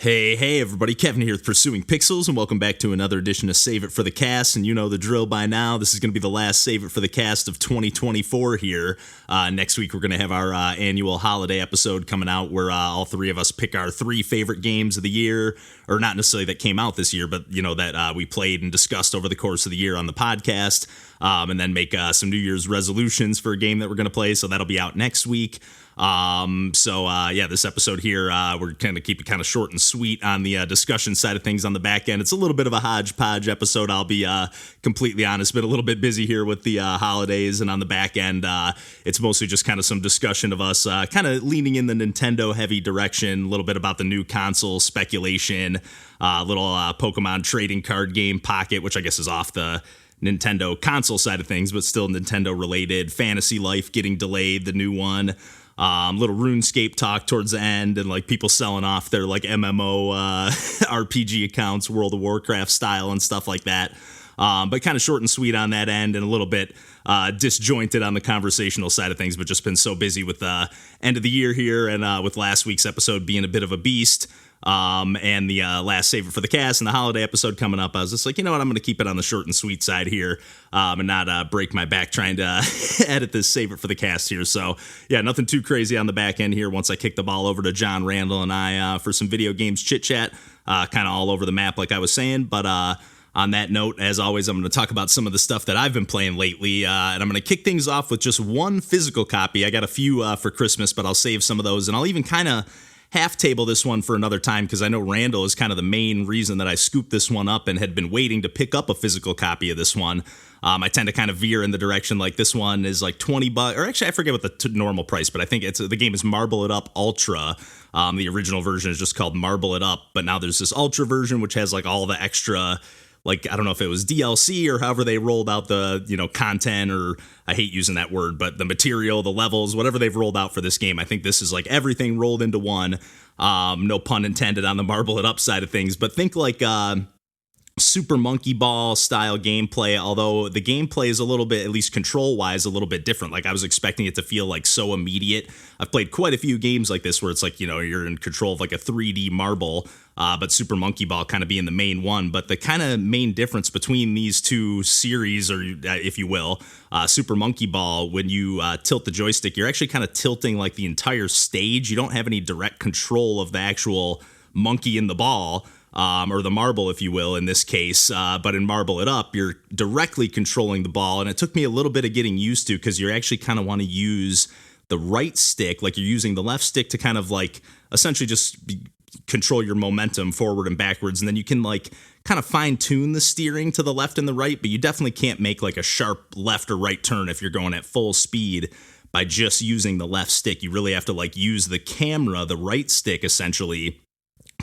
Hey, everybody, Kevin here with Pursuing Pixels, and welcome back to another edition of Save It for the Cast, and you know the drill by now. This is going to be the last Save It for the Cast of 2024 here. Next week, we're going to have our annual holiday episode coming out where all three of us pick our three favorite games of the year, or not necessarily that came out this year, but, you know, that we played and discussed over the course of the year on the podcast, and then make some New Year's resolutions for a game that we're going to play, so that'll be out next week. This episode here, we're going to keep it kind of short and sweet on the discussion side of things on the back end. It's a little bit of a hodgepodge episode, I'll be completely honest. Been a little bit busy here with the holidays, and on the back end, it's mostly just kind of some discussion of us kind of leaning in the Nintendo heavy direction, a little bit about the new console speculation, little Pokemon trading card game Pocket, which I guess is off the Nintendo console side of things, but still Nintendo related. Fantasy Life getting delayed, the new one. Little RuneScape talk towards the end, and like people selling off their like MMO RPG accounts, World of Warcraft style and stuff like that. But kind of short and sweet on that end, and a little bit disjointed on the conversational side of things, but just been so busy with the end of the year here, and with last week's episode being a bit of a beast. And the last Save It for the Cast and the holiday episode coming up, I was just like, you know what, I'm going to keep it on the short and sweet side here, and not break my back trying to edit this Save It for the Cast here. So yeah, nothing too crazy on the back end here once I kick the ball over to John, Randall, and I for some video games chit chat, kind of all over the map like I was saying. But on that note, as always, I'm going to talk about some of the stuff that I've been playing lately, and I'm going to kick things off with just one physical copy. I got a few for Christmas, but I'll save some of those, and I'll even kind of half table this one for another time, because I know Randall is kind of the main reason that I scooped this one up and had been waiting to pick up a physical copy of this one. I tend to kind of veer in the direction like this one is like $20, or actually I forget what the normal price, but I think the game is Marble It Up Ultra. The original version is just called Marble It Up, but now there's this Ultra version which has like all the extra, like, I don't know if it was DLC or however they rolled out the, you know, content, or I hate using that word, but the material, the levels, whatever they've rolled out for this game. I think this is like everything rolled into one. No pun intended on the Marble It Up side of things, but think like Super Monkey Ball style gameplay, although the gameplay is a little bit, at least control wise, a little bit different. Like I was expecting it to feel like so immediate. I've played quite a few games like this where it's like, you know, you're in control of like a 3D marble, but Super Monkey Ball kind of being the main one. But the kind of main difference between these two series, or if you will, Super Monkey Ball, when you tilt the joystick, you're actually kind of tilting like the entire stage. You don't have any direct control of the actual monkey in the ball. Or the marble, if you will, in this case. But in Marble It Up, you're directly controlling the ball. And it took me a little bit of getting used to, because you actually kind of want to use the right stick, like you're using the left stick to kind of like essentially just control your momentum forward and backwards. And then you can like kind of fine tune the steering to the left and the right, but you definitely can't make like a sharp left or right turn if you're going at full speed by just using the left stick. You really have to like use the camera, the right stick essentially,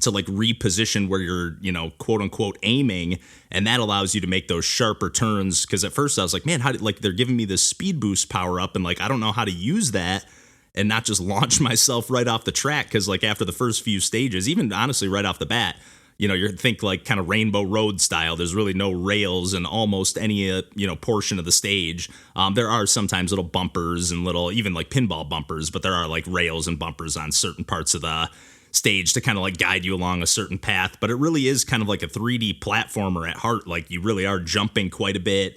to like reposition where you're, you know, quote unquote aiming, and that allows you to make those sharper turns. Because at first I was like, man, how did, like, they're giving me this speed boost power up, and like I don't know how to use that and not just launch myself right off the track. Because like after the first few stages, even honestly right off the bat, you know, you think like kind of Rainbow Road style, there's really no rails in almost any you know, portion of the stage. There are sometimes little bumpers and little even like pinball bumpers, but there are like rails and bumpers on certain parts of the stage to kind of like guide you along a certain path. But it really is kind of like a 3D platformer at heart. Like you really are jumping quite a bit,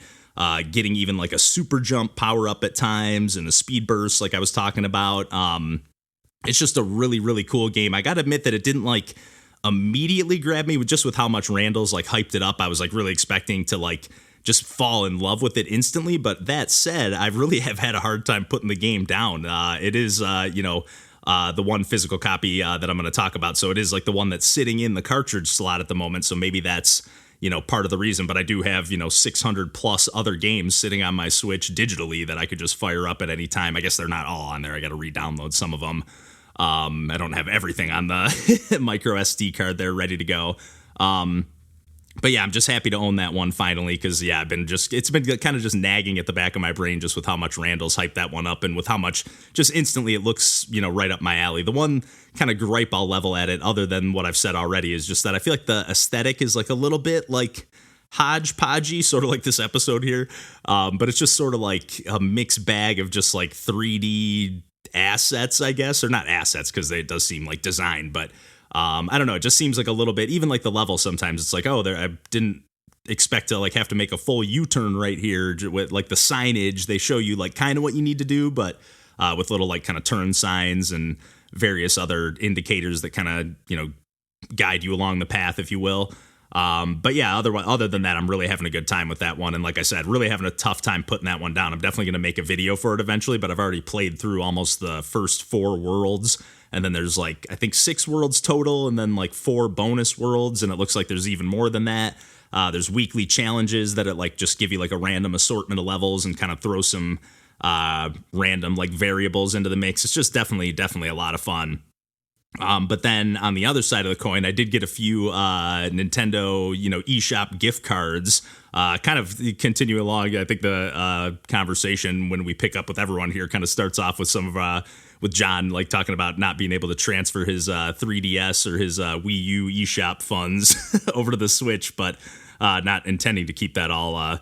getting even like a super jump power up at times, and a speed burst like I was talking about. It's just a really, really cool game. I gotta admit that it didn't like immediately grab me with how much Randall's like hyped it up. I was like really expecting to like just fall in love with it instantly. But that said, I really have had a hard time putting the game down. It is, you know, the one physical copy that I'm going to talk about. So it is like the one that's sitting in the cartridge slot at the moment. So maybe that's, you know, part of the reason. But I do have, you know, 600 plus other games sitting on my Switch digitally that I could just fire up at any time. I guess they're not all on there. I got to re-download some of them. I don't have everything on the micro SD card there ready to go. But yeah, I'm just happy to own that one finally, because yeah, it's been kind of just nagging at the back of my brain just with how much Randall's hyped that one up, and with how much just instantly it looks, you know, right up my alley. The one kind of gripe I'll level at it, other than what I've said already, is just that I feel like the aesthetic is like a little bit like hodgepodgey, sort of like this episode here. But it's just sort of like a mixed bag of just like 3D assets, I guess, or not assets, because it does seem like design, but I don't know, it just seems like a little bit, even like the level sometimes it's like, oh, there, I didn't expect to like have to make a full U-turn right here with like the signage. They show you like kind of what you need to do, but with little like kind of turn signs and various other indicators that kind of, you know, guide you along the path, if you will. But yeah, other than that, I'm really having a good time with that one. And like I said, really having a tough time putting that one down. I'm definitely going to make a video for it eventually, but I've already played through almost the first 4 worlds. And then there's like, I think 6 worlds total and then like 4 bonus worlds. And it looks like there's even more than that. There's weekly challenges that it like just give you like a random assortment of levels and kind of throw some random like variables into the mix. It's just definitely a lot of fun. But then on the other side of the coin, I did get a few Nintendo, you know, eShop gift cards. Kind of continue along. I think the conversation when we pick up with everyone here kind of starts off with some of with John like talking about not being able to transfer his 3DS or his Wii U eShop funds over to the Switch, but not intending to keep that all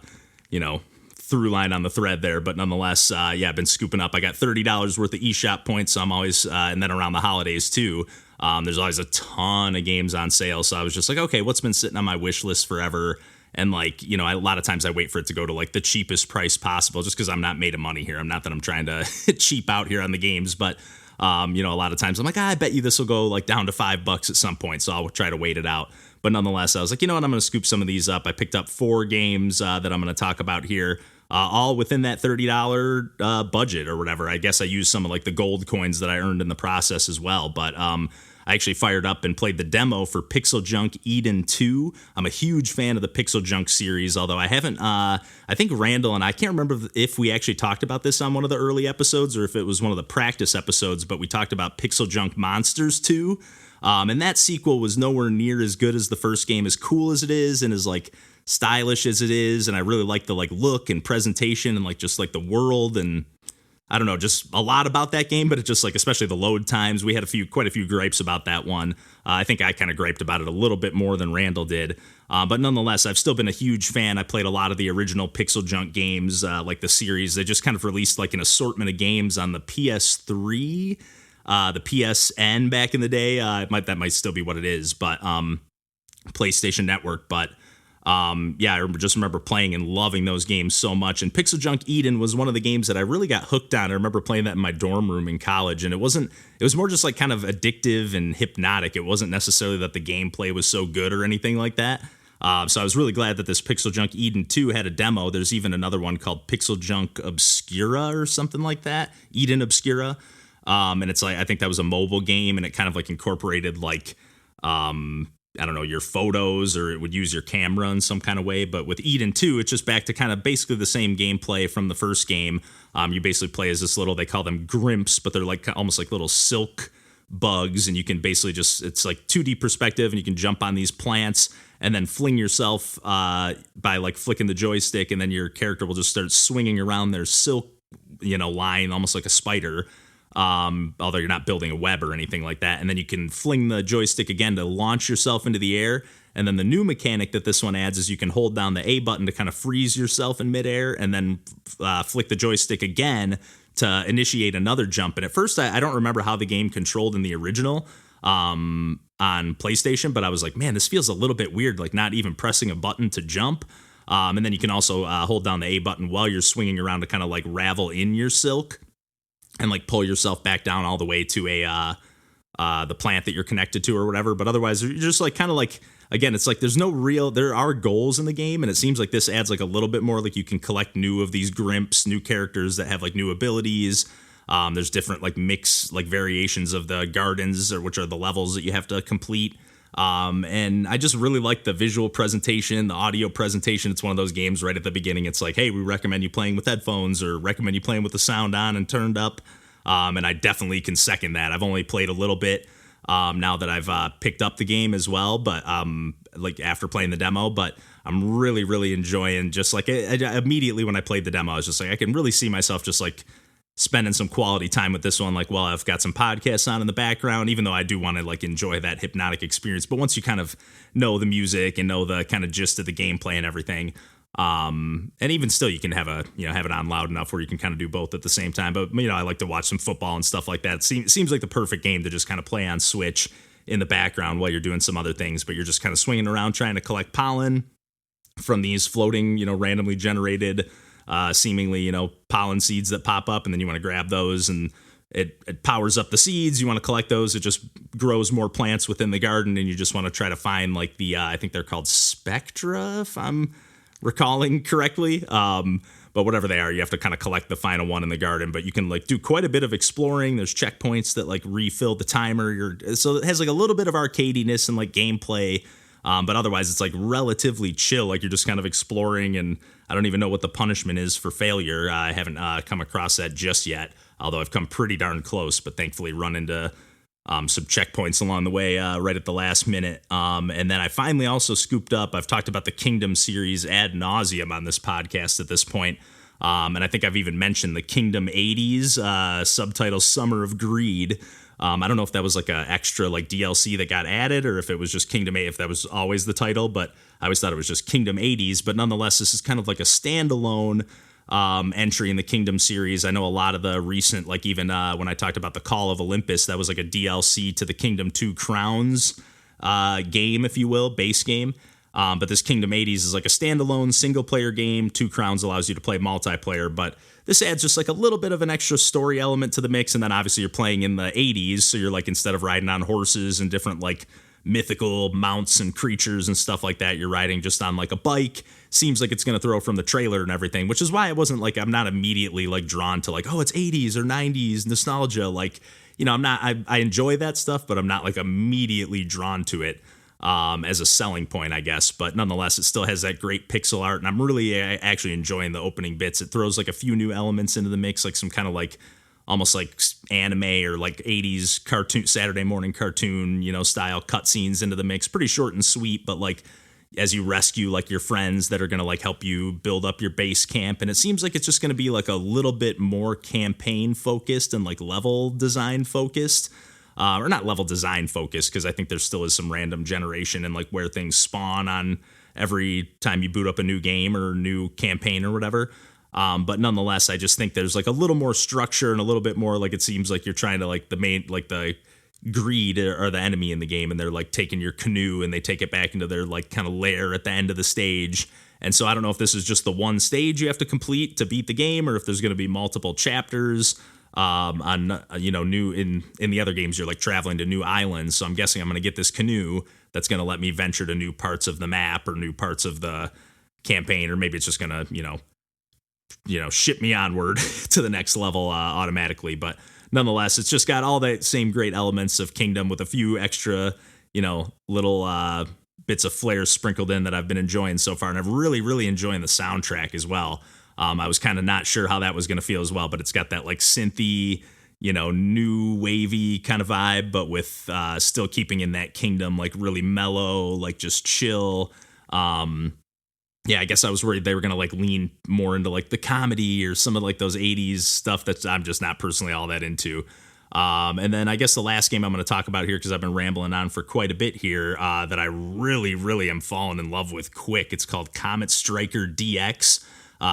you know, through line on the thread there, but nonetheless, yeah, I've been scooping up. I got $30 worth of eShop points, so I'm always, and then around the holidays too, there's always a ton of games on sale, so I was just like, okay, what's been sitting on my wish list forever? And like, you know, a lot of times I wait for it to go to like the cheapest price possible, just because I'm not made of money here. I'm not that I'm trying to cheap out here on the games, but you know, a lot of times I'm like, I bet you this will go like down to $5 at some point, so I'll try to wait it out. But nonetheless, I was like, you know what, I'm going to scoop some of these up. I picked up 4 games that I'm going to talk about here. All within that $30 budget or whatever. I guess I used some of like the gold coins that I earned in the process as well. But I actually fired up and played the demo for PixelJunk Eden 2. I'm a huge fan of the PixelJunk series, although I haven't, I think Randall and I can't remember if we actually talked about this on one of the early episodes or if it was one of the practice episodes, but we talked about PixelJunk Monsters 2. And that sequel was nowhere near as good as the first game, as cool as it is and as like stylish as it is, and I really like the like look and presentation and like just like the world, and I don't know, just a lot about that game. But it's just like, especially the load times, we had quite a few gripes about that one. I think I kind of griped about it a little bit more than Randall did, but nonetheless, I've still been a huge fan. I played a lot of the original PixelJunk games, like the series. They just kind of released like an assortment of games on the PS3, the PSN back in the day. That might still be what it is, but PlayStation Network, but yeah, I remember playing and loving those games so much. And PixelJunk Eden was one of the games that I really got hooked on. I remember playing that in my dorm room in college, and it was more just like kind of addictive and hypnotic. It wasn't necessarily that the gameplay was so good or anything like that. So I was really glad that this PixelJunk Eden 2 had a demo. There's even another one called PixelJunk Obscura or something like that, Eden Obscura. And it's like, I think that was a mobile game, and it kind of like incorporated like, I don't know, your photos, or it would use your camera in some kind of way. But with Eden 2, it's just back to kind of basically the same gameplay from the first game. You basically play as this little, they call them grimps, but they're like almost like little silk bugs. And you can basically just, it's like 2D perspective, and you can jump on these plants and then fling yourself by like flicking the joystick. And then your character will just start swinging around their silk, you know, line, almost like a spider. Although you're not building a web or anything like that. And then you can fling the joystick again to launch yourself into the air. And then the new mechanic that this one adds is you can hold down the A button to kind of freeze yourself in midair, and then flick the joystick again to initiate another jump. And at first, I don't remember how the game controlled in the original on PlayStation, but I was like, man, this feels a little bit weird, like not even pressing a button to jump. And then you can also hold down the A button while you're swinging around to kind of like ravel in your silk and like pull yourself back down all the way to the plant that you're connected to or whatever. But otherwise, you're just like kind of like, again, it's like there are goals in the game, and it seems like this adds like a little bit more, like you can collect new of these grimps, new characters that have like new abilities. There's different like variations of the gardens, or which are the levels that you have to complete. And I just really like the visual presentation, the audio presentation. It's one of those games right at the beginning. It's like, hey, we recommend you playing with headphones, or recommend you playing with the sound on and turned up. And I definitely can second that. I've only played a little bit now that I've picked up the game as well, but like after playing the demo, but I'm really, really enjoying just like immediately when I played the demo, I was just like, I can really see myself just like spending some quality time with this one, like while I've got some podcasts on in the background, even though I do want to like enjoy that hypnotic experience. But once you kind of know the music and know the kind of gist of the gameplay and everything, and even still, you can have it on loud enough where you can kind of do both at the same time. But I like to watch some football and stuff like that. It seems like the perfect game to just kind of play on Switch in the background while you're doing some other things, but you're just kind of swinging around trying to collect pollen from these floating, randomly generated, seemingly, pollen seeds that pop up, and then you want to grab those, and it powers up the seeds. You want to collect those. It just grows more plants within the garden, and you just want to try to find like the, I think they're called spectra, if I'm recalling correctly. But whatever they are, you have to kind of collect the final one in the garden, but you can like do quite a bit of exploring. There's checkpoints that like refill the timer. So it has like a little bit of arcadiness and like gameplay. But otherwise it's like relatively chill. Like you're just kind of exploring, and I don't even know what the punishment is for failure. I haven't come across that just yet, although I've come pretty darn close, but thankfully run into some checkpoints along the way right at the last minute. And then I finally also scooped up, I've talked about the Kingdom series ad nauseum on this podcast at this point. And I think I've even mentioned the Kingdom 80s, subtitle Summer of Greed. I don't know if that was like a extra like DLC that got added, or if it was just Kingdom 8, if that was always the title, but I always thought it was just Kingdom 80s. But nonetheless, this is kind of like a standalone entry in the Kingdom series. I know a lot of the recent, like even when I talked about the Call of Olympus, that was like a DLC to the Kingdom 2 Crowns game, if you will, base game. But this Kingdom 80s is like a standalone single player game. 2 Crowns allows you to play multiplayer, but this adds just like a little bit of an extra story element to the mix. And then obviously you're playing in the 80s. So you're like, instead of riding on horses and different like mythical mounts and creatures and stuff like that, you're riding just on like a bike. Seems like it's going to throw from the trailer and everything, which is why it wasn't like, I'm not immediately like drawn to like, oh, it's 80s or 90s nostalgia. Like, I enjoy that stuff, but I'm not like immediately drawn to it as a selling point, I guess. But nonetheless, it still has that great pixel art, and I'm really actually enjoying the opening bits. It throws like a few new elements into the mix, like some kind of like almost like anime or like 80s cartoon, Saturday morning cartoon, style cutscenes into the mix. Pretty short and sweet, but like as you rescue like your friends that are going to like help you build up your base camp. And it seems like it's just going to be like a little bit more campaign focused and like level design focused. Or not level design focused, because I think there still is some random generation and like where things spawn on every time you boot up a new game or new campaign or whatever. But nonetheless, I just think there's like a little more structure and a little bit more like it seems like you're trying to like the greed or the enemy in the game, and they're like taking your canoe and they take it back into their like kind of lair at the end of the stage. And so I don't know if this is just the one stage you have to complete to beat the game, or if there's going to be multiple chapters. On new in the other games, you're like traveling to new islands. So I'm guessing I'm going to get this canoe that's going to let me venture to new parts of the map or new parts of the campaign, or maybe it's just going to, ship me onward to the next level automatically. But nonetheless, it's just got all the same great elements of Kingdom with a few extra, little bits of flair sprinkled in that I've been enjoying so far. And I'm really, really enjoying the soundtrack as well. I was kind of not sure how that was going to feel as well, but it's got that like synthy, new wavy kind of vibe, but with still keeping in that Kingdom, like really mellow, like just chill. I guess I was worried they were going to like lean more into like the comedy or some of like those 80s stuff that I'm just not personally all that into. And then I guess the last game I'm going to talk about here, because I've been rambling on for quite a bit here, that I really, really am falling in love with quick. It's called Comet Striker DX.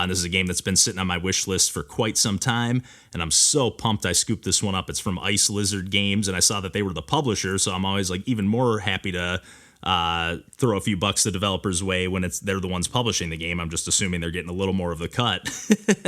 This is a game that's been sitting on my wish list for quite some time, and I'm so pumped I scooped this one up. It's from Ice Lizard Games, and I saw that they were the publisher, so I'm always like even more happy to throw a few bucks the developers' way when they're the ones publishing the game. I'm just assuming they're getting a little more of the cut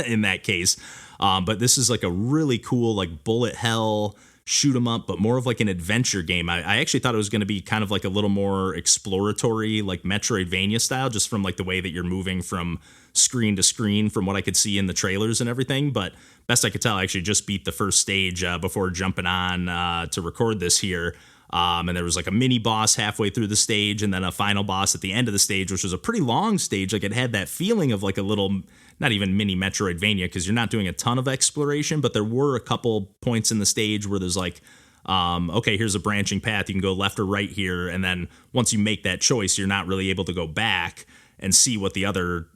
in that case. But this is like a really cool like bullet hell shoot 'em up, but more of like an adventure game. I actually thought it was going to be kind of like a little more exploratory, like Metroidvania style, just from like the way that you're moving from screen to screen from what I could see in the trailers and everything. But best I could tell, I actually just beat the first stage before jumping on to record this here. And there was like a mini boss halfway through the stage, and then a final boss at the end of the stage, which was a pretty long stage. Like it had that feeling of like a little, not even mini Metroidvania, because you're not doing a ton of exploration, but there were a couple points in the stage where there's like, okay, here's a branching path. You can go left or right here. And then once you make that choice, you're not really able to go back. and see what the other,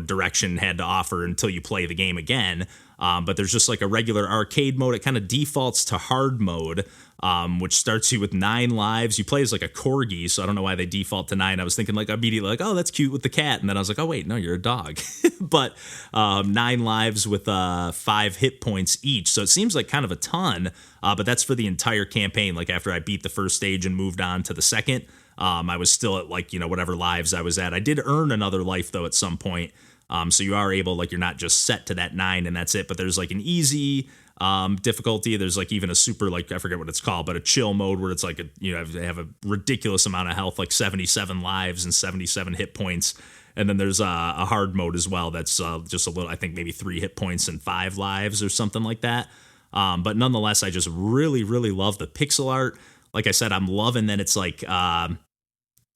direction had to offer until you play the game again. But there's just like a regular arcade mode. It kind of defaults to hard mode, which starts you with 9 lives. You play as like a corgi, so I don't know why they default to 9. I was thinking like immediately like, oh, that's cute with the cat. And then I was like, oh, wait, no, you're a dog. But 9 lives with 5 hit points each. So it seems like kind of a ton, but that's for the entire campaign. Like after I beat the first stage and moved on to the second, I was still at like, whatever lives I was at. I did earn another life though at some point. So you are able, like, you're not just set to that 9 and that's it, but there's like an easy difficulty. There's like even a super, like, I forget what it's called, but a chill mode where it's like, they have a ridiculous amount of health, like 77 lives and 77 hit points. And then there's a hard mode as well. That's just a little, I think maybe 3 hit points and 5 lives or something like that. But nonetheless, I just really, really love the pixel art. Like I said, I'm loving that it's like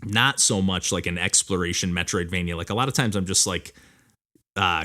not so much like an exploration Metroidvania. Like a lot of times I'm just like,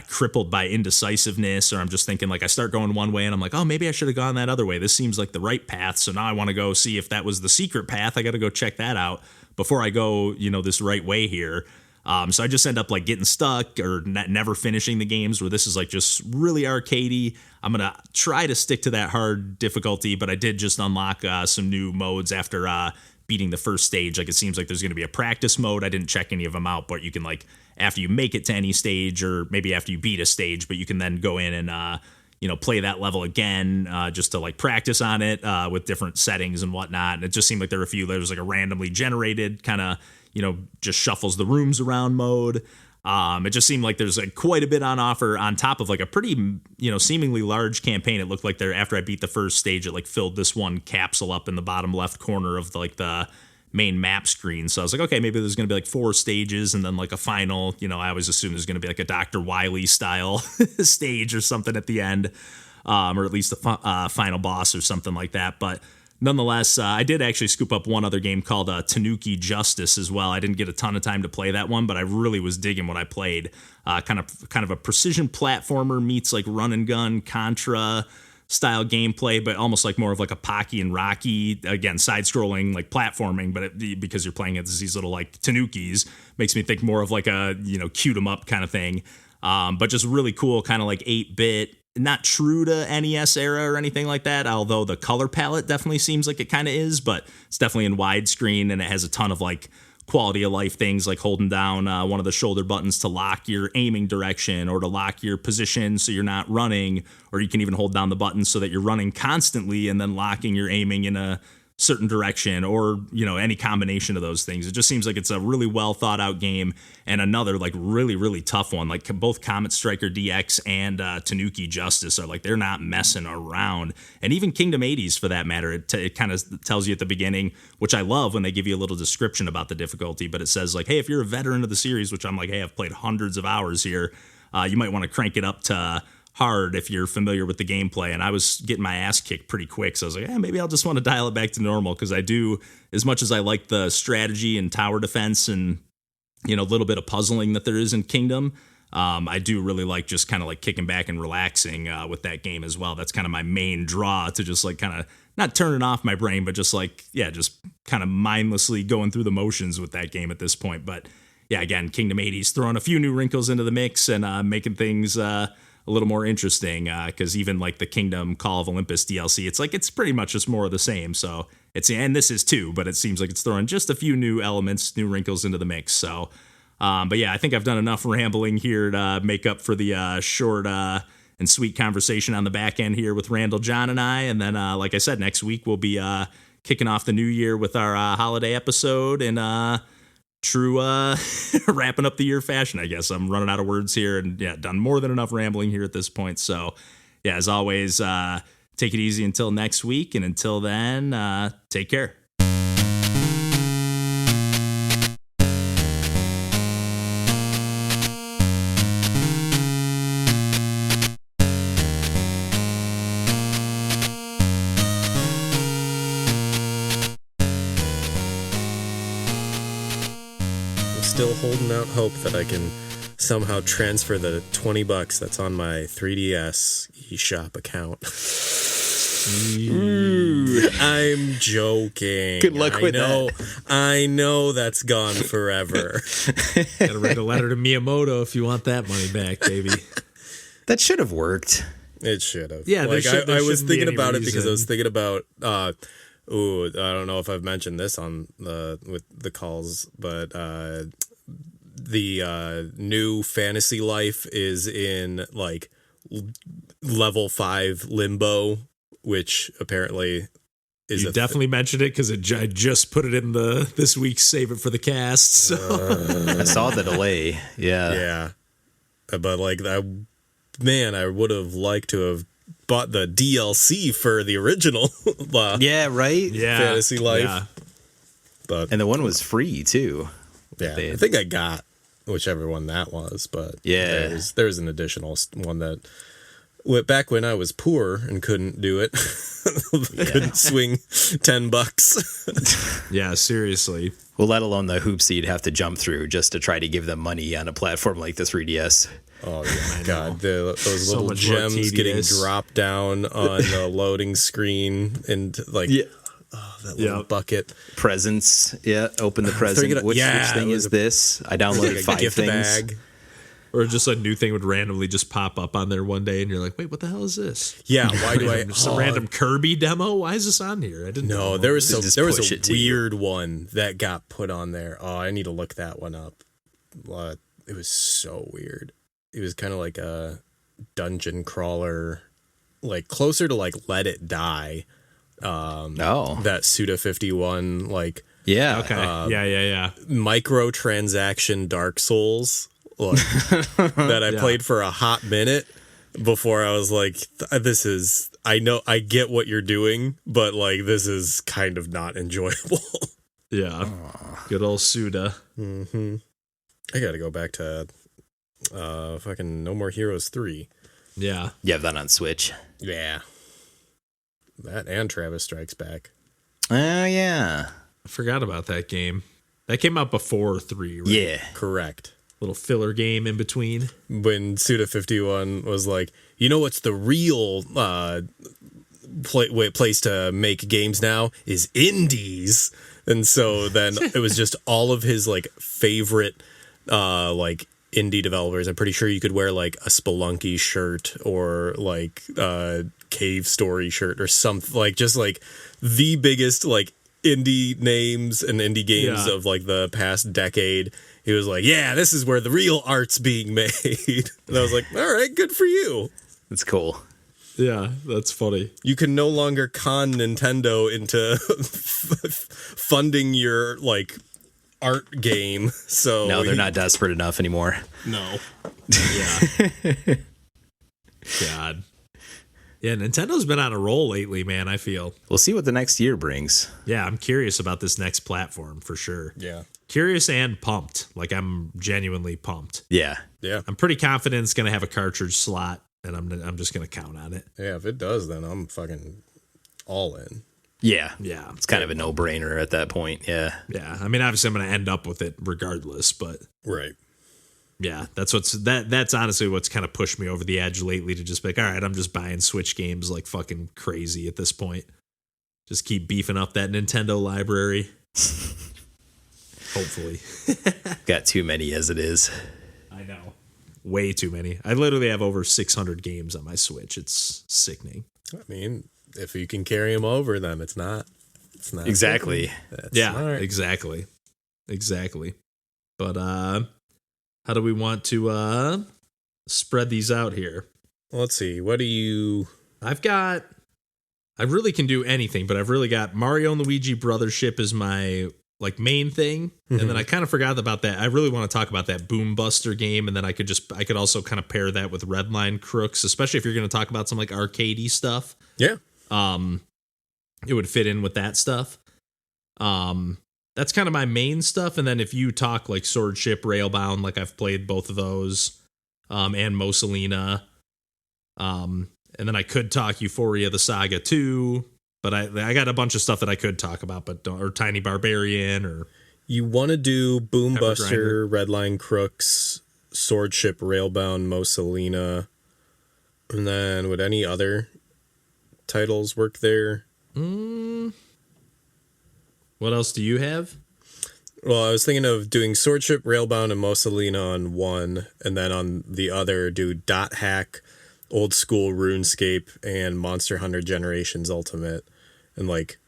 crippled by indecisiveness, or I'm just thinking like I start going one way and I'm like, oh, maybe I should have gone that other way. This seems like the right path. So now I want to go see if that was the secret path. I got to go check that out before I go, this right way here. So I just end up like getting stuck or never finishing the games where this is like just really arcadey. I'm going to try to stick to that hard difficulty, but I did just unlock some new modes after beating the first stage. Like it seems like there's going to be a practice mode. I didn't check any of them out, but you can like after you make it to any stage or maybe after you beat a stage, but you can then go in and play that level again just to like practice on it with different settings and whatnot. And it just seemed like there were a few. There was like a randomly generated kind of just shuffles the rooms around mode. It just seemed like there's like quite a bit on offer on top of like a pretty, seemingly large campaign. It looked like there after I beat the first stage, it like filled this one capsule up in the bottom left corner of the main map screen. So I was like, okay, maybe there's going to be like 4 stages and then like a final, I always assume there's going to be like a Dr. Wily style stage or something at the end, or at least a final boss or something like that. But nonetheless, I did actually scoop up one other game called Tanuki Justice as well. I didn't get a ton of time to play that one, but I really was digging what I played. Kind of a precision platformer meets like run and gun Contra style gameplay, but almost like more of like a Pocky and Rocky, again, side-scrolling like platforming, but because you're playing as these little like Tanukis, makes me think more of like a cute 'em up kind of thing. But just really cool, kind of like 8-bit. Not true to NES era or anything like that, although the color palette definitely seems like it kind of is, but it's definitely in widescreen and it has a ton of like quality of life things like holding down one of the shoulder buttons to lock your aiming direction or to lock your position so you're not running, or you can even hold down the button so that you're running constantly and then locking your aiming in a certain direction, or any combination of those things. It just seems like it's a really well thought out game, and another like really, really tough one. Like both Comet Striker DX and Tanuki Justice are like, they're not messing around. And even Kingdom 80s for that matter, it kind of tells you at the beginning, which I love when they give you a little description about the difficulty, but it says like, hey, if you're a veteran of the series, which I'm like, hey, I've played hundreds of hours here, you might want to crank it up to hard if you're familiar with the gameplay. And I was getting my ass kicked pretty quick, so I was like, maybe I'll just want to dial it back to normal, because I do, as much as I like the strategy and tower defense and a little bit of puzzling that there is in Kingdom, I do really like just kind of like kicking back and relaxing with that game as well. That's kind of my main draw, to just like kind of not turning off my brain, but just like, just kind of mindlessly going through the motions with that game at this point. But yeah, again, Kingdom 80s throwing a few new wrinkles into the mix and making things a little more interesting, because even like the Kingdom Call of Olympus DLC, it's like it's pretty much just more of the same. So and this is too, but it seems like it's throwing just a few new elements, new wrinkles into the mix. So, but yeah, I think I've done enough rambling here to make up for the short and sweet conversation on the back end here with Randall, John, and I. And then, like I said, next week we'll be kicking off the new year with our holiday episode and true wrapping up the year fashion, I guess. I'm running out of words here, and done more than enough rambling here at this point. So yeah, as always, take it easy until next week, and until then, take care. Still holding out hope that I can somehow transfer the $20 that's on my 3DS eShop account. I'm joking. Good luck with that. I know that's gone forever. Gotta write a letter to Miyamoto if you want that money back, baby. That should have worked. It should have. Yeah, like there I was shouldn't be thinking any about it because I was reason. thinking about. I don't know if I've mentioned this on with the calls, but the new Fantasy Life is in like level 5 limbo, which apparently is You definitely mentioned it because I just put it in this week's Save It for the Cast. So. I saw the delay. yeah. But like I would have liked to have bought the DLC for the original. Yeah, right? Yeah, Fantasy Life. Yeah. But And the one was free, too. yeah, they- I think I got whichever one that was. But Yeah. there's an additional one that back when I was poor and couldn't do it. Couldn't swing $10. Yeah, seriously. Well, let alone the hoops that you'd have to jump through just to try to give them money on a platform like the 3DS. Oh yeah, God! Those So little much more gems getting tedious. dropped down on the loading screen and like that little bucket. Presents. Yeah, open the present. Which thing is this? I downloaded Like 5 a gift things. bag. Or just a new thing would randomly just pop up on there one day, and you're like, "Wait, what the hell is this?" Yeah, why do I? Some random Kirby demo? Why is this on here? I didn't know. No, there was just there was push a it to you. weird one that got put on there. Oh, I need to look that one up. It was so weird. It was kind of like a dungeon crawler, like closer to like Let It Die. Oh. That Suda 51 like Yeah. Okay. Yeah. microtransaction Dark Souls like, that I played for a hot minute before I was like, this is, I know, I get what you're doing, but like, this is kind of not enjoyable. Yeah. Good old Suda. I gotta go back to fucking No More Heroes 3. Yeah. You have that on Switch. Yeah. That and Travis Strikes Back. Oh, yeah. I forgot about that game. That came out before 3, right? Yeah. Correct. Little filler game in between. When Suda 51 was like, you know what's the real place to make games now is indies. And so then it was just all of his like favorite like indie developers. I'm pretty sure you could wear like a Spelunky shirt or like Cave Story shirt or something, like just like the biggest like indie names and indie games of like the past decade. He was like, yeah, this is where the real art's being made. And I was like, all right, good for you. That's cool. Yeah, that's funny. You can no longer con Nintendo into funding your like art game. So No, they're not desperate enough anymore. No. Yeah. God. Yeah, Nintendo's been on a roll lately, man, I feel. We'll see what the next year brings. Yeah, I'm curious about this next platform for sure. Yeah. Curious and pumped. Like, I'm genuinely pumped. Yeah. Yeah. I'm pretty confident it's going to have a cartridge slot, and I'm just going to count on it. Yeah. If it does, then I'm fucking all in. Yeah. Yeah. It's kind of a no-brainer at that point. Yeah. Yeah. I mean, obviously, I'm going to end up with it regardless, but Right. yeah, that's honestly what's kind of pushed me over the edge lately, to just be like, all right, I'm just buying Switch games like fucking crazy at this point. Just keep beefing up that Nintendo library. Hopefully. Got too many as it is. I know. Way too many. I literally have over 600 games on my Switch. It's sickening. I mean, if you can carry them over, then it's not. Exactly. That's Yeah, smart. exactly. But how do we want to spread these out here? Let's see. What do you? I really can do anything, but I've really got Mario and Luigi Brothership is my like main thing. And then I kind of forgot about that. I really want to talk about that Boom Buster game. And then I could also kind of pair that with Redline Crooks, especially if you're going to talk about some like arcadey stuff. Yeah. It would fit in with that stuff. That's kind of my main stuff. And then if you talk like Swordship, Railbound, like I've played both of those, and Mosalina. And then I could talk Euphoria the Saga 2, but I got a bunch of stuff that I could talk about, but or Tiny Barbarian or You want to do Boom Pepper Buster, Redline Crooks, Swordship, Railbound, Mosalina, and then would any other titles work there? What else do you have? Well, I was thinking of doing Swordship, Railbound, and Mosalina on one, and then on the other do Dot Hack, Old School RuneScape, and Monster Hunter Generations Ultimate. And like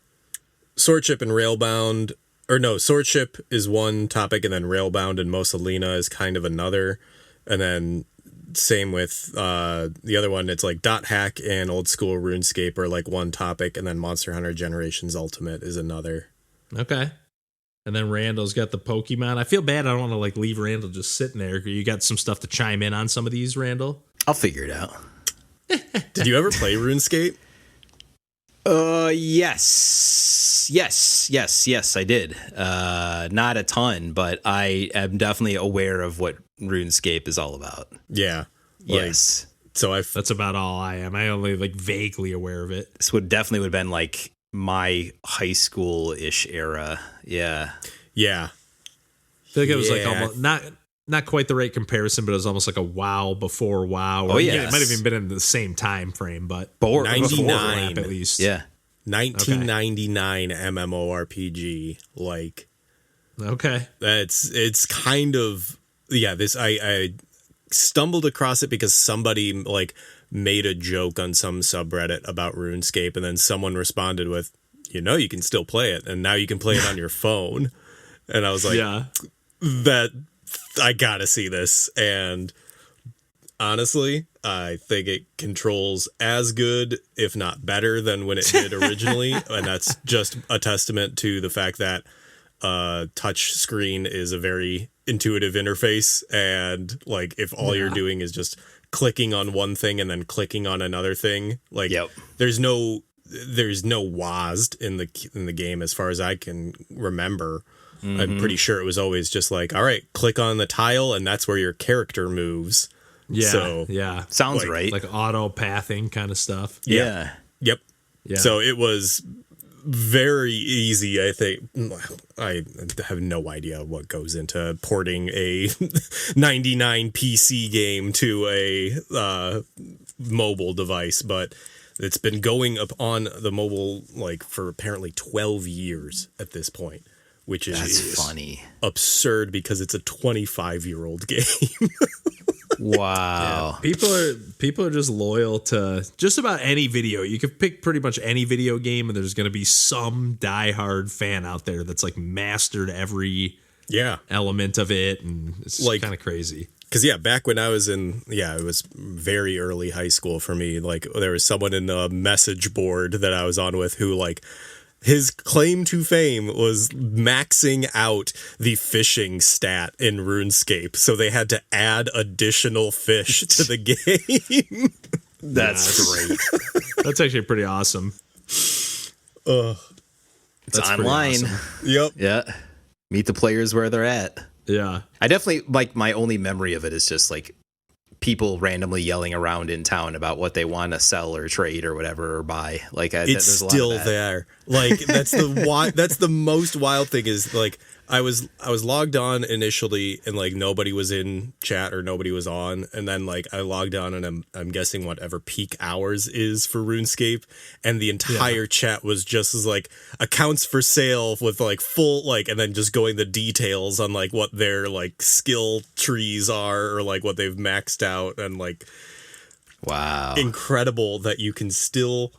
Swordship and Railbound, or no, Swordship is one topic, and then Railbound and Mosalina is kind of another. And then same with the other one, it's like Dot Hack and Old School RuneScape are like one topic, and then Monster Hunter Generations Ultimate is another. Okay. And then Randall's got the Pokemon. I feel bad. I don't want to like leave Randall just sitting there. You got some stuff to chime in on some of these, Randall? I'll figure it out. Did you ever play RuneScape? Yes, I did. Not a ton, but I am definitely aware of what RuneScape is all about. Yeah. Yes. So That's about all I am. I only like vaguely aware of it. This would have been like my high school-ish era. Yeah. Yeah. I feel like it was like almost not quite the right comparison, but it was almost like a WoW before WoW. Oh, It might have even been in the same time frame, but 99 at least. Yeah. 1999 MMORPG. Like, Okay. it's kind of, I stumbled across it because somebody like made a joke on some subreddit about RuneScape, and then someone responded with, you can still play it, and now you can play it on your phone. And I was like, that I gotta see this. And honestly, I think it controls as good, if not better, than when it did originally. And that's just a testament to the fact that touch screen is a very intuitive interface. And like, if all you're doing is just clicking on one thing and then clicking on another thing, like there's no WASD in the game as far as I can remember. Mm-hmm. I'm pretty sure it was always just like, all right, click on the tile and that's where your character moves. Yeah. So, sounds like, right. Like auto pathing kind of stuff. Yeah. Yep. Yeah. So it was very easy, I think. I have no idea what goes into porting a 99 PC game to a mobile device, but it's been going up on the mobile like for apparently 12 years at this point, which is funny. Absurd because it's a 25-year-old game. Wow. Yeah, people are just loyal to just about any video. You can pick pretty much any video game, and there's going to be some diehard fan out there that's like mastered every element of it, and it's like kind of crazy. Because back when I was it was very early high school for me. Like there was someone in the message board that I was on with who like, his claim to fame was maxing out the fishing stat in RuneScape, so they had to add additional fish to the game. That's great. That's actually pretty awesome. It's That's online. awesome. Yep. Yeah. Meet the players where they're at. Yeah. I definitely, like, my only memory of it is just like people randomly yelling around in town about what they want to sell or trade or whatever or buy. Like, it's still there. Like that's the most wild thing is like I was logged on initially and like nobody was in chat or nobody was on, and then like I logged on and I'm guessing whatever peak hours is for RuneScape, and the entire chat was just as like accounts for sale with like full like, and then just going the details on like what their like skill trees are or like what they've maxed out, and like wow, incredible that you can still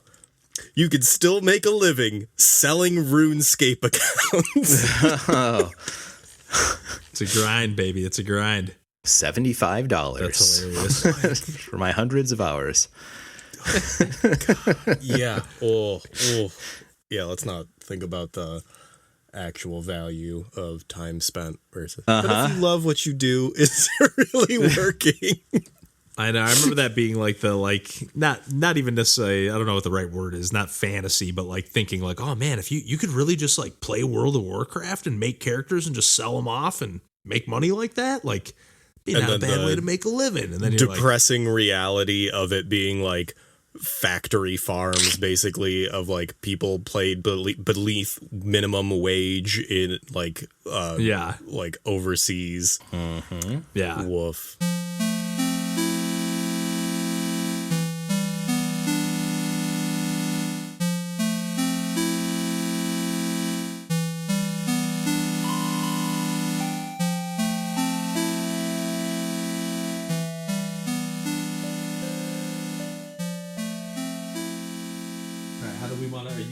make a living selling RuneScape accounts. Oh. It's a grind, baby. It's a grind. $75. That's hilarious. For my hundreds of hours. Yeah. Oh. Yeah, let's not think about the actual value of time spent versus. But if you love what you do, is it really working? I know. I remember that being like the not even necessarily, I don't know what the right word is, not fantasy, but like thinking like, oh man, if you could really just like play World of Warcraft and make characters and just sell them off and make money like that, like be not a bad way to make a living. And then you're depressing reality of it being like factory farms, basically, of like people paid beneath minimum wage in like like overseas. Mm-hmm. Yeah. Woof.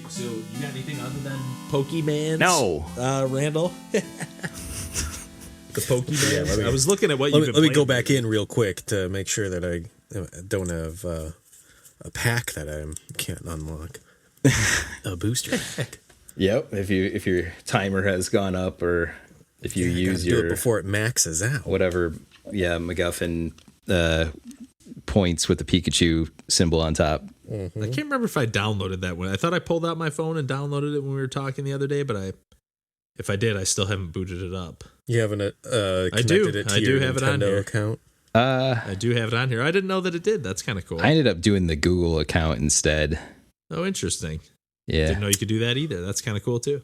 So you got anything other than Pokemans? No. Randall. The Pokemans. I was looking at what Let me go back in real quick to make sure that I don't have a pack that I can't unlock. A booster pack. Yep. If your timer has gone up, or if you use do your it before it maxes out. whatever, MacGuffin points with the Pikachu symbol on top. I can't remember if I downloaded that one. I thought I pulled out my phone and downloaded it when we were talking the other day, but if I did, I still haven't booted it up. You haven't connected it to your have it on Nintendo here. account? I do have it on here. I didn't know that it did. That's kind of cool. I ended up doing the Google account instead. Oh, interesting. Yeah. Didn't know you could do that either. That's kind of cool too.